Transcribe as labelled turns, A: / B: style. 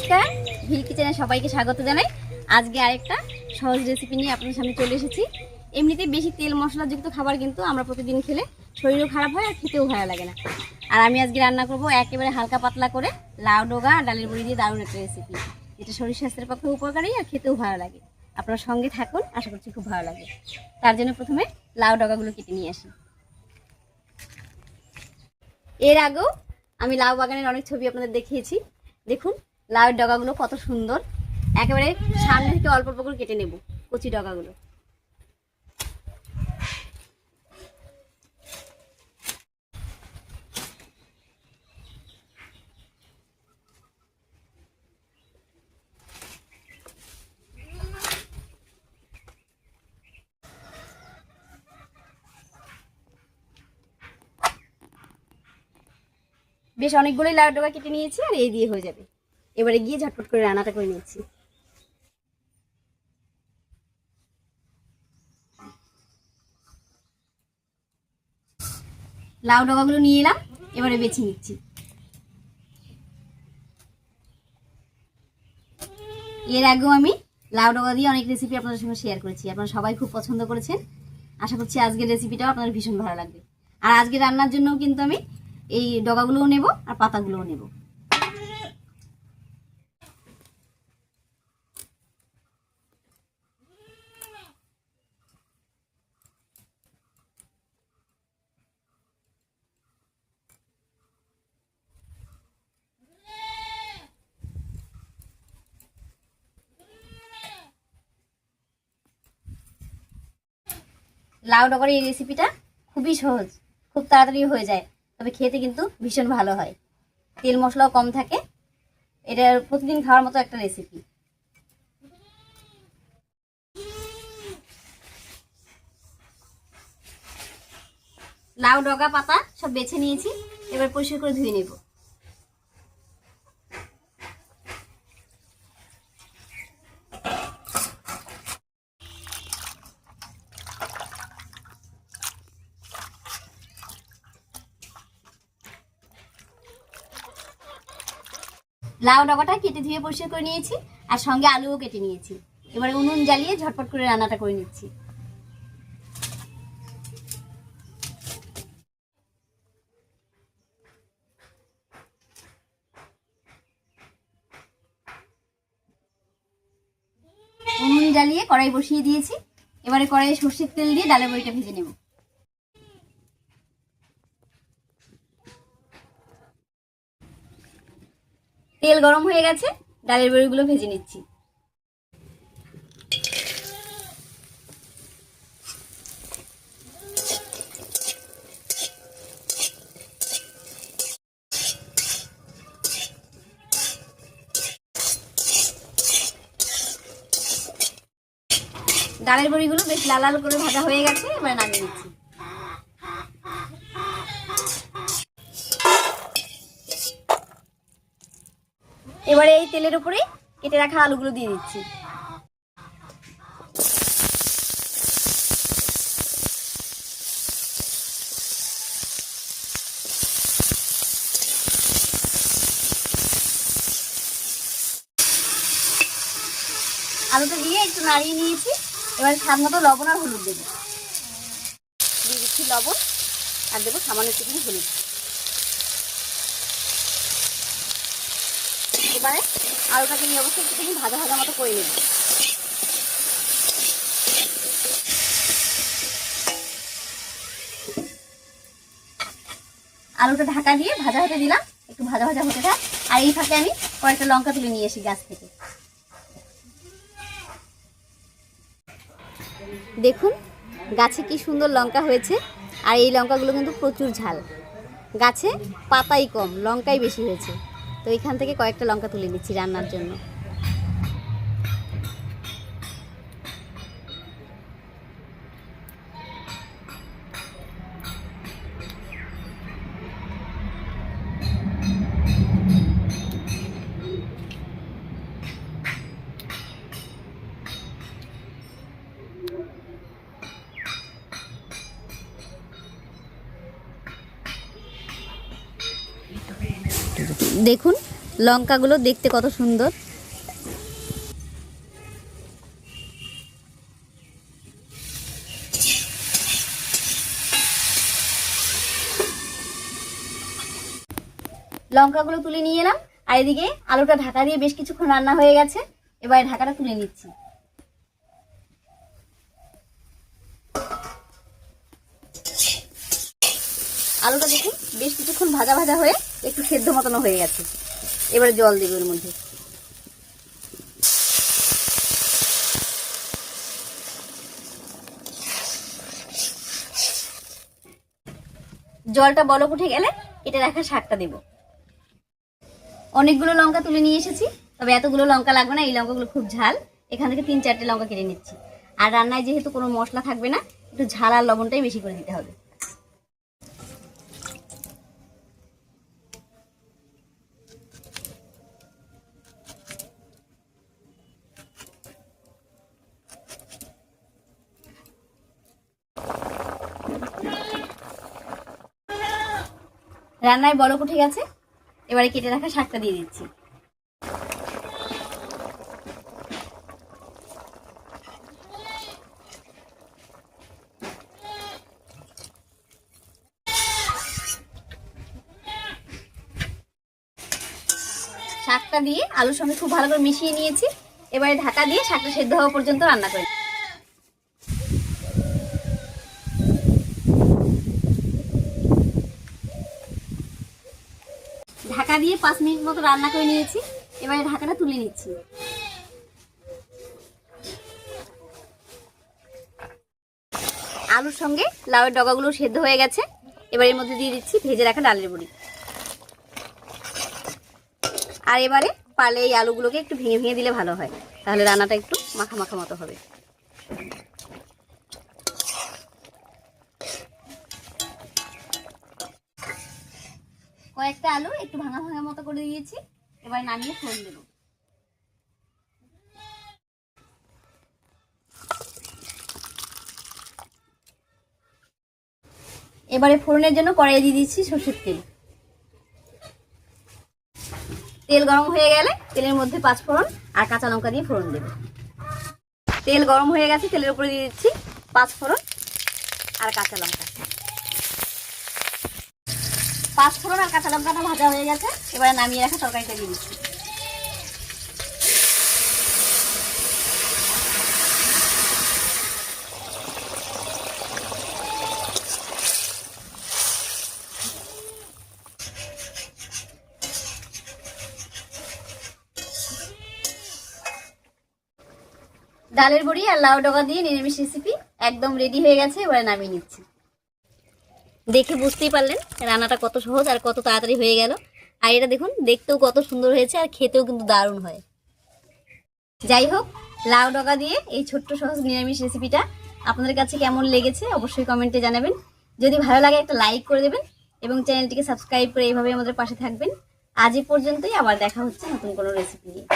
A: নমস্কার, ভিল কিচেনে সবাইকে স্বাগত জানাই। আজকে আরেকটা সহজ রেসিপি নিয়ে আপনাদের সামনে চলে এসেছি। এমনিতে বেশি তেল মশলাযুক্ত খাবার কিন্তু আমরা প্রতিদিন খেলে শরীরও খারাপ হয় আর খেতেও ভালো লাগে না। আর আমি আজকে রান্না করব একেবারে হালকা পাতলা করে লাউ ডগা আর ডালের বড়ি দিয়ে দারুণ একটা রেসিপি, যেটা শরীর স্বাস্থ্যের পক্ষে উপকারী আর খেতেও ভালো লাগে। আপনার সঙ্গে থাকুন, আশা করছি খুব ভালো লাগে। তার জন্য প্রথমে লাউ ডগাগুলো কেটে নিয়ে আসি। এর আগেও আমি লাউ বাগানের অনেক ছবি আপনাদের দেখিয়েছি। দেখুন লাউয়ের ডগাগুলো কত সুন্দর, একেবারে সামনে থেকে অল্প অল্প করে কেটে নেব কচি ডগাগুলো। বেশ অনেকগুলোই লাউ ডগা কেটে নিয়েছি, আর এই দিয়ে হয়ে যাবে। এবারে গিয়ে ঝটপট করে রান্নাটা করে নিচ্ছি। লাউ ডগাগুলো নিয়ে এলাম, এবারে বেছে নিচ্ছি। এর আগেও আমি লাউ ডগা দিয়ে অনেক রেসিপি আপনাদের সঙ্গে শেয়ার করেছি, আপনারা সবাই খুব পছন্দ করেছেন। আশা করছি আজকের রেসিপিটাও আপনাদের ভীষণ ভালো লাগবে। আর আজকে রান্নার জন্যও কিন্তু আমি এই ডগাগুলোও নেব আর পাতাগুলোও নেব। লাউ ডগার এই রেসিপিটা খুবই সহজ, খুব তাড়াতাড়ি হয়ে যায়, তবে খেতে কিন্তু ভীষণ ভালো হয়। তেল মশলাও কম থাকে, এটা প্রতিদিন খাওয়ার মতো একটা রেসিপি। লাউ ডগা পাতা সব বেছে নিয়েছি, এবার পরিষ্কার করে ধুয়ে নেব। লাউ ডগাটা কেটে ধুয়ে পরিষ্কার করে নিয়েছি, আর সঙ্গে আলুও কেটে নিয়েছি। এবারে উনুন জ্বালিয়ে ঝটপট করে রান্নাটা করে নিচ্ছি। উনুন জ্বালিয়ে কড়াই বসিয়ে দিয়েছি, এবারে কড়াইয়ে সর্ষের তেল দিয়ে ডালের বড়িটা ভেজে নেব। তেল গরম হয়ে গেছে, ডালের বড়িগুলো ভেজে নিচ্ছি। ডালের বড়িগুলো বেশ লাল লাল করে ভাজা হয়ে গেছে, এবার নামিয়ে নিচ্ছি। এবারে এই তেলের উপরে কেটে রাখা আলুগুলো দিয়ে দিচ্ছি। আলুটা দিয়ে একটু নাড়িয়ে নিয়েছি, এবার স্বাদ মতো লবণ আর হলুদ দেবো। দিয়ে দিচ্ছি লবণ, আর দেবো সামান্য একটুখানি হলুদ। এবারে আলুটাকে নিয়ে অবশ্যই একটুখানি ভাজা ভাজা মতো করে নেব। আলুটা ঢাকা দিয়ে ভাজা হতে দিলাম, একটু ভাজা ভাজা হতে থাক। আর এই ফাঁকে আমি কয়েকটা লঙ্কা তুলে নিয়ে আসি গাছ থেকে। দেখুন গাছে কি সুন্দর লঙ্কা হয়েছে, আর এই লঙ্কাগুলো কিন্তু প্রচুর ঝাল। গাছে পাতাই কম, লঙ্কাই বেশি হয়েছে, তো এখান থেকে কয়েকটা লঙ্কা তুলে নিচ্ছি রান্নার জন্য। দেখুন লঙ্কাগুলো দেখতে কত সুন্দর। লঙ্কাগুলো তুলে নিয়ে এলাম, আর এদিকে আলুটা ঢাকা দিয়ে বেশ কিছুক্ষণ রান্না হয়ে গেছে। এবারে ঢাকাটা তুলে নিচ্ছি। আলুটা দেখুন বেশ কিছুক্ষণ ভাজা ভাজা হয়ে একটু সেদ্ধ মতন হয়ে গেছে। এবারে জল দেবো এর মধ্যে। জলটা বলক উঠে গেলে কেটে রাখা শাকটা দেব। অনেকগুলো লঙ্কা তুলে নিয়ে এসেছি, তবে এতগুলো লঙ্কা লাগবে না, এই লঙ্কাগুলো খুব ঝাল। এখান থেকে 3-4টে লঙ্কা কেটে নিচ্ছি। আর রান্নায় যেহেতু কোনো মশলা থাকবে না, একটু ঝাল আর লবণটাই বেশি করে দিতে হবে। রান্নায় বলক উঠে গেছে, এবারে কেটে রাখা শাকটা দিয়ে দিচ্ছি। শাকটা দিয়ে আলুর সঙ্গে খুব ভালো করে মিশিয়ে নিয়েছি। এবারে ঢাকা দিয়ে শাকটা সেদ্ধ হওয়া পর্যন্ত রান্না করে ঢাকা দিয়ে 5 মিনিট মতো রান্না করে নিয়েছি। এবারে ঢাকাটা তুলে নিচ্ছি। আলুর সঙ্গে লাউয়ের ডগাগুলো সেদ্ধ হয়ে গেছে। এবার এর মধ্যে দিয়ে দিচ্ছি ভেজে রাখা ডালের বড়ি। আর এবারে পারলে এই আলুগুলোকে একটু ভেঙে ভেঙে দিলে ভালো হয়, তাহলে রান্নাটা একটু মাখা মাখা মতো হবে। কয়েকটা আলু একটু ভাঙা ভাঙা মতো করে দিয়েছি। এবার নামিয়ে ফোড়ন দেব। এবারে ফোড়নের জন্য কড়াইয়ে দিয়ে দিচ্ছি সরষের তেল। তেল গরম হয়ে গেলে তেলের মধ্যে 5 ফোড়ন আর কাঁচা লঙ্কা দিয়ে ফোড়ন দেব। তেল গরম হয়ে গেছে, তেলের উপরে দিয়ে দিচ্ছি 5 ফোড়ন আর কাঁচা লঙ্কা। 5 ফোড়ন আর কাঁচা লঙ্কাটা ভাজা হয়ে গেছে। এবারে নামিয়ে রাখা তরকারিটা দিয়ে দিচ্ছি। ডালের বড়ি আর লাউ ডগা দিয়ে নিরামিষ রেসিপি একদম রেডি হয়ে গেছে। এবারে নামিয়ে নিচ্ছি। দেখে বুঝতেই পারলেন রান্নাটা কত সহজ আর কত তাড়াতাড়ি হয়ে গেল। আর এটা দেখুন দেখতেও কত সুন্দর হয়েছে আর খেতেও কিন্তু দারুণ হয়। যাই হোক, লাউ ডগা দিয়ে এই ছোট্ট সহজ নিরামিষ রেসিপিটা আপনাদের কাছে কেমন লেগেছে অবশ্যই কমেন্টে জানাবেন। যদি ভালো লাগে একটা লাইক করে দেবেন এবং চ্যানেলটিকে সাবস্ক্রাইব করে এইভাবে আমাদের পাশে থাকবেন। আজ এই পর্যন্তই, আবার দেখা হচ্ছে নতুন কোনো রেসিপি নিয়ে।